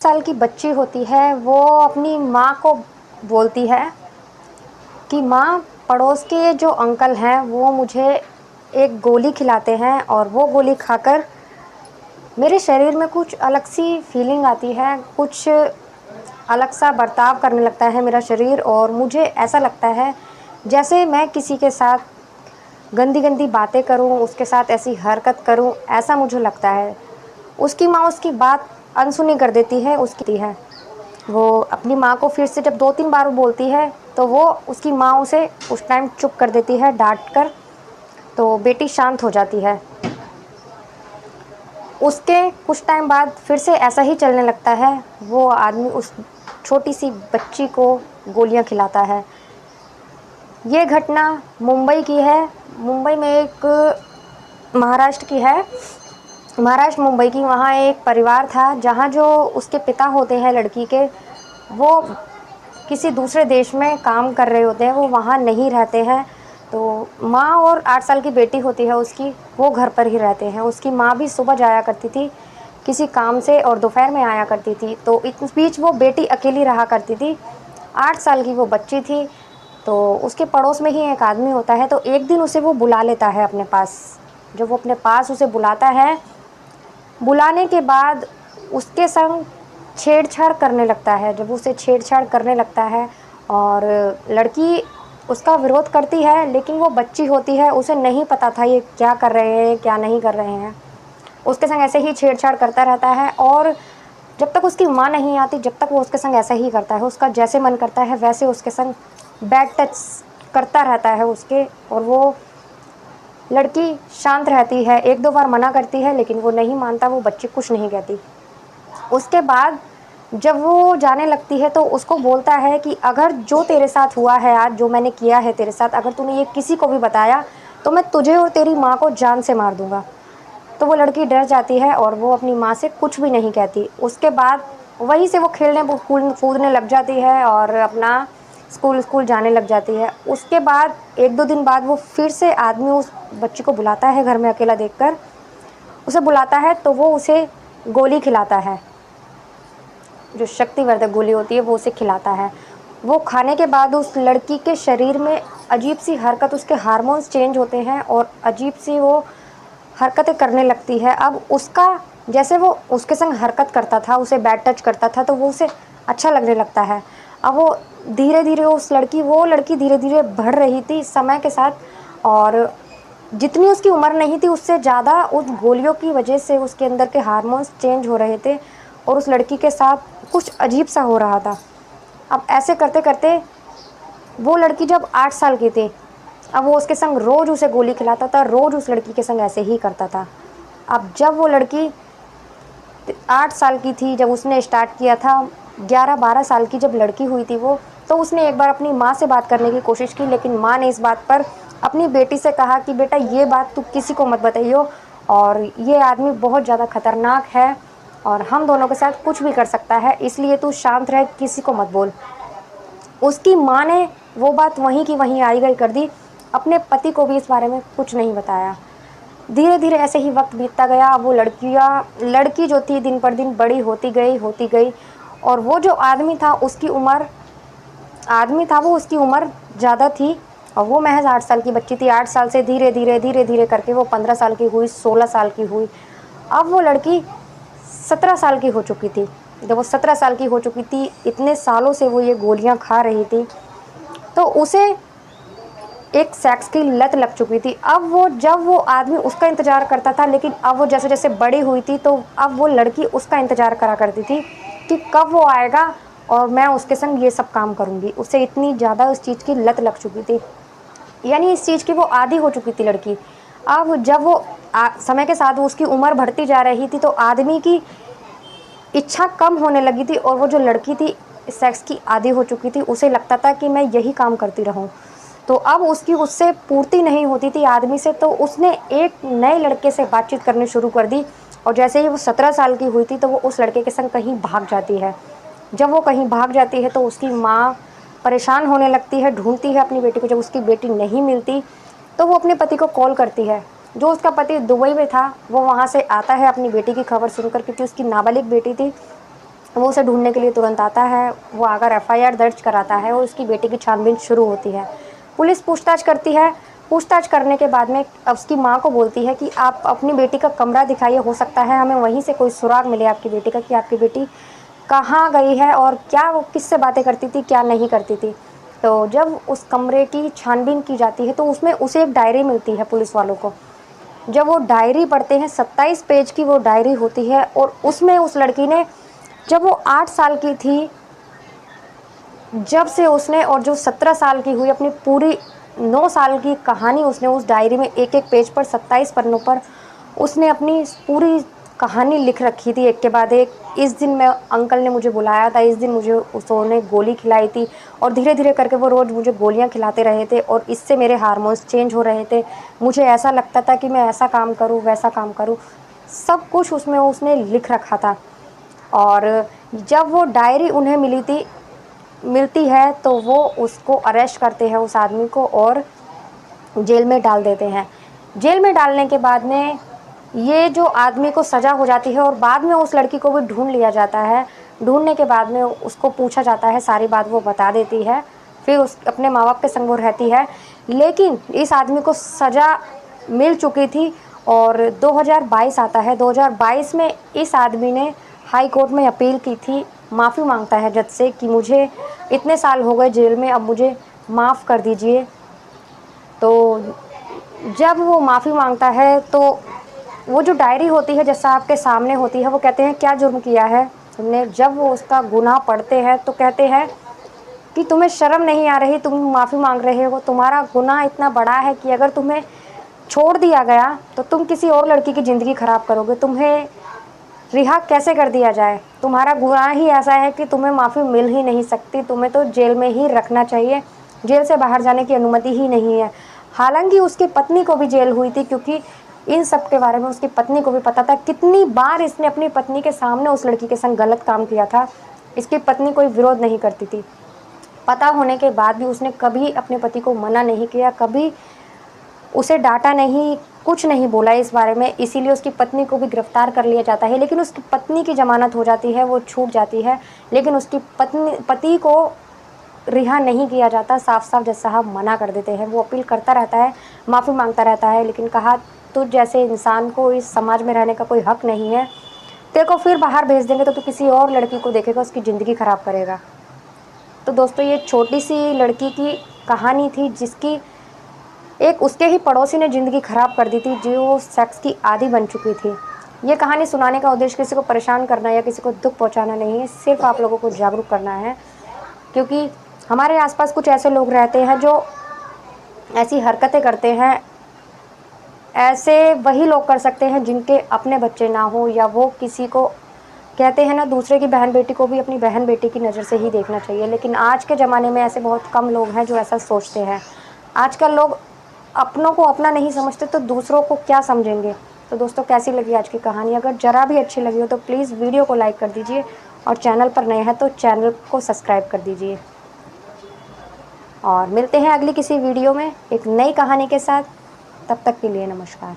साल की बच्ची होती है वो अपनी माँ को बोलती है कि माँ, पड़ोस के जो अंकल हैं वो मुझे एक गोली खिलाते हैं और वो गोली खाकर मेरे शरीर में कुछ अलग सी फीलिंग आती है, कुछ अलग सा बर्ताव करने लगता है मेरा शरीर और मुझे ऐसा लगता है जैसे मैं किसी के साथ गंदी गंदी बातें करूं, उसके साथ ऐसी हरकत करूं, ऐसा मुझे लगता है। उसकी माँ उसकी बात अनसुनी कर देती है। उसकी है वो अपनी माँ को फिर से जब 2-3 बार वो बोलती है तो वो उसकी माँ उसे उस टाइम चुप कर देती है डांट कर। तो बेटी शांत हो जाती है। उसके कुछ टाइम बाद फिर से ऐसा ही चलने लगता है। वो आदमी उस छोटी सी बच्ची को गोलियां खिलाता है। ये घटना मुंबई की है। मुंबई में एक महाराष्ट्र की है। महाराष्ट्र मुंबई की, वहाँ एक परिवार था जहाँ जो उसके पिता होते हैं लड़की के, वो किसी दूसरे देश में काम कर रहे होते हैं, वो वहाँ नहीं रहते हैं। तो माँ और 8 साल की बेटी होती है उसकी, वो घर पर ही रहते हैं। उसकी माँ भी सुबह जाया करती थी किसी काम से और दोपहर में आया करती थी। तो इस बीच वो बेटी अकेली रहा करती थी। 8 साल की वो बच्ची थी। तो उसके पड़ोस में ही एक आदमी होता है। तो एक दिन उसे वो बुला लेता है अपने पास। जब वो अपने पास उसे बुलाता है, बुलाने के बाद उसके संग छेड़छाड़ करने लगता है। जब उसे छेड़छाड़ करने लगता है और लड़की उसका विरोध करती है, लेकिन वो बच्ची होती है, उसे नहीं पता था ये क्या कर रहे हैं क्या नहीं कर रहे हैं। उसके संग ऐसे ही छेड़छाड़ करता रहता है और जब तक उसकी माँ नहीं आती, जब तक वो उसके संग ऐसा ही करता है। उसका जैसे मन करता है वैसे उसके संग बैड टच करता रहता है उसके। और वो लड़की शांत रहती है, 1-2 बार मना करती है लेकिन वो नहीं मानता, वो बच्ची कुछ नहीं कहती। उसके बाद जब वो जाने लगती है तो उसको बोलता है कि अगर जो तेरे साथ हुआ है आज, जो मैंने किया है तेरे साथ, अगर तूने ये किसी को भी बताया तो मैं तुझे और तेरी माँ को जान से मार दूंगा। तो वो लड़की डर जाती है और वो अपनी माँ से कुछ भी नहीं कहती। उसके बाद वहीं से वो खेलने कूदने लग जाती है और अपना स्कूल जाने लग जाती है। उसके बाद 1-2 दिन बाद वो फिर से आदमी उस बच्ची को बुलाता है घर में अकेला देखकर। उसे बुलाता है तो वो उसे गोली खिलाता है, जो शक्तिवर्धक गोली होती है वो उसे खिलाता है। वो खाने के बाद उस लड़की के शरीर में अजीब सी हरकत, उसके हार्मोन्स चेंज होते हैं और अजीब सी वो हरकतें करने लगती है। अब उसका जैसे वो उसके संग हरकत करता था, उसे बैड टच करता था, तो वो उसे अच्छा लगने लगता है। अब वो धीरे धीरे वो लड़की धीरे धीरे बढ़ रही थी समय के साथ। और जितनी उसकी उम्र नहीं थी उससे ज़्यादा उस गोलियों की वजह से उसके अंदर के हार्मोन्स चेंज हो रहे थे और उस लड़की के साथ कुछ अजीब सा हो रहा था। अब ऐसे करते करते वो लड़की जब 8 साल की थी, अब वो उसके संग रोज़ उसे गोली खिलाता था, रोज़ उस लड़की के संग ऐसे ही करता था। अब जब वो लड़की 8 साल की थी, जब उसने स्टार्ट किया था, 11-12 साल की जब लड़की हुई थी वो, तो उसने एक बार अपनी माँ से बात करने की कोशिश की, लेकिन माँ ने इस बात पर अपनी बेटी से कहा कि बेटा ये बात तू किसी को मत बताइयो, और ये आदमी बहुत ज़्यादा खतरनाक है और हम दोनों के साथ कुछ भी कर सकता है, इसलिए तू शांत रह, किसी को मत बोल। उसकी माँ ने वो बात वहीं की वहीं आई गई कर दी, अपने पति को भी इस बारे में कुछ नहीं बताया। धीरे धीरे ऐसे ही वक्त बीतता गया। वो लड़की जो थी दिन पर दिन बड़ी होती गई। और वो जो आदमी था वो उसकी उम्र ज़्यादा थी और वो महज 8 साल की बच्ची थी। 8 साल से धीरे धीरे करके वो 15 साल की हुई, 16 साल की हुई। अब वो लड़की 17 साल की हो चुकी थी। जब वो 17 साल की हो चुकी थी, इतने सालों से वो ये गोलियां खा रही थी, तो उसे एक सेक्स की लत लग चुकी थी। अब वो जब वो आदमी उसका इंतज़ार करता था, लेकिन अब वो जैसे जैसे बड़ी हुई थी तो अब वो लड़की उसका इंतज़ार करा करती थी कि कब वो आएगा और मैं उसके संग ये सब काम करूँगी। उसे इतनी ज़्यादा उस चीज़ की लत लग चुकी थी, यानी इस चीज़ की वो आदी हो चुकी थी लड़की। अब जब वो समय के साथ उसकी उम्र बढ़ती जा रही थी तो आदमी की इच्छा कम होने लगी थी और वो जो लड़की थी सेक्स की आदी हो चुकी थी, उसे लगता था कि मैं यही काम करती रहूं। तो अब उसकी उससे पूर्ति नहीं होती थी आदमी से, तो उसने एक नए लड़के से बातचीत करनी शुरू कर दी। और जैसे ही वो 17 साल की हुई थी तो वो उस लड़के के संग कहीं भाग जाती है। जब वो कहीं भाग जाती है तो उसकी माँ परेशान होने लगती है, ढूंढती है अपनी बेटी को। जब उसकी बेटी नहीं मिलती तो वो अपने पति को कॉल करती है। जो उसका पति दुबई में था वो वहाँ से आता है अपनी बेटी की खबर सुनकर, क्योंकि उसकी नाबालिग बेटी थी। वो उसे ढूंढने के लिए तुरंत आता है। वो आकर एफआईआर दर्ज कराता है और उसकी बेटी की छानबीन शुरू होती है। पुलिस पूछताछ करती है। पूछताछ करने के बाद में उसकी माँ को बोलती है कि आप अपनी बेटी का कमरा दिखाइए, हो सकता है हमें वहीं से कोई सुराग मिले आपकी बेटी का, कि आपकी बेटी कहाँ गई है और क्या वो किससे बातें करती थी, क्या नहीं करती थी। तो जब उस कमरे की छानबीन की जाती है तो उसमें उसे एक डायरी मिलती है पुलिस वालों को। जब वो डायरी पढ़ते हैं, 27 पेज की वो डायरी होती है और उसमें उस लड़की ने, जब वो 8 साल की थी, जब से उसने और जो 17 साल की हुई, अपनी पूरी 9 साल की कहानी उसने उस डायरी में एक एक पेज पर 27 पन्नों पर उसने अपनी पूरी कहानी लिख रखी थी, एक के बाद एक। इस दिन मैं अंकल ने मुझे बुलाया था, इस दिन मुझे उसने गोली खिलाई थी, और धीरे धीरे करके वो रोज़ मुझे गोलियां खिलाते रहे थे और इससे मेरे हार्मोन्स चेंज हो रहे थे। मुझे ऐसा लगता था कि मैं ऐसा काम करूं, वैसा काम करूं। सब कुछ उसमें उसने लिख रखा था। और जब वो डायरी उन्हें मिलती है तो वो उसको अरेस्ट करते हैं, उस आदमी को, और जेल में डाल देते हैं। जेल में डालने के बाद में ये जो आदमी को सज़ा हो जाती है और बाद में उस लड़की को भी ढूंढ लिया जाता है। ढूंढने के बाद में उसको पूछा जाता है, सारी बात वो बता देती है। फिर उस अपने माँ बाप के संग वो रहती है। लेकिन इस आदमी को सज़ा मिल चुकी थी और 2022 आता है। 2022 में इस आदमी ने हाई कोर्ट में अपील की थी, माफ़ी मांगता है जज से कि मुझे इतने साल हो गए जेल में, अब मुझे माफ़ कर दीजिए। तो जब वो माफ़ी मांगता है तो वो जो डायरी होती है जैसा आपके सामने होती है, वो कहते हैं क्या जुर्म किया है तुमने। जब वो उसका गुनाह पढ़ते हैं तो कहते हैं कि तुम्हें शर्म नहीं आ रही, तुम माफ़ी मांग रहे हो। तुम्हारा गुनाह इतना बड़ा है कि अगर तुम्हें छोड़ दिया गया तो तुम किसी और लड़की की ज़िंदगी ख़राब करोगे। तुम्हें रिहा कैसे कर दिया जाए, तुम्हारा गुनाह ही ऐसा है कि तुम्हें माफ़ी मिल ही नहीं सकती, तुम्हें तो जेल में ही रखना चाहिए, जेल से बाहर जाने की अनुमति ही नहीं है। हालांकि उसकी पत्नी को भी जेल हुई थी, क्योंकि इन सब के बारे में उसकी पत्नी को भी पता था। कितनी बार इसने अपनी पत्नी के सामने उस लड़की के संग गलत काम किया था, इसकी पत्नी कोई विरोध नहीं करती थी। पता होने के बाद भी उसने कभी अपने पति को मना नहीं किया, कभी उसे डांटा नहीं, कुछ नहीं बोला इस बारे में। इसीलिए उसकी पत्नी को भी गिरफ्तार कर लिया जाता है, लेकिन उसकी पत्नी की ज़मानत हो जाती है, वो छूट जाती है। लेकिन उसकी पति को रिहा नहीं किया जाता। साफ साफ जज साहब मना कर देते हैं। वो अपील करता रहता है, माफ़ी मांगता रहता है, लेकिन कहा तुझ जैसे इंसान को इस समाज में रहने का कोई हक नहीं है, तेरे को फिर बाहर भेज देंगे तो तू किसी और लड़की को देखेगा, उसकी ज़िंदगी ख़राब करेगा। तो दोस्तों, ये छोटी सी लड़की की कहानी थी जिसकी एक उसके ही पड़ोसी ने ज़िंदगी ख़राब कर दी थी, जो सेक्स की आदी बन चुकी थी। ये कहानी सुनाने का उद्देश्य किसी को परेशान करना या किसी को दुख पहुंचाना नहीं है, सिर्फ आप लोगों को जागरूक करना है। क्योंकि हमारे आसपास कुछ ऐसे लोग रहते हैं जो ऐसी हरकतें करते हैं। ऐसे वही लोग कर सकते हैं जिनके अपने बच्चे ना हो, या वो किसी को, कहते हैं ना, दूसरे की बहन बेटी को भी अपनी बहन बेटी की नज़र से ही देखना चाहिए। लेकिन आज के ज़माने में ऐसे बहुत कम लोग हैं जो ऐसा सोचते हैं। आजकल लोग अपनों को अपना नहीं समझते तो दूसरों को क्या समझेंगे। तो दोस्तों, कैसी लगी आज की कहानी? अगर ज़रा भी अच्छी लगी हो तो प्लीज़ वीडियो को लाइक कर दीजिए, और चैनल पर नए हैं तो चैनल को सब्सक्राइब कर दीजिए। और मिलते हैं अगली किसी वीडियो में एक नई कहानी के साथ। तब तक के लिए नमस्कार।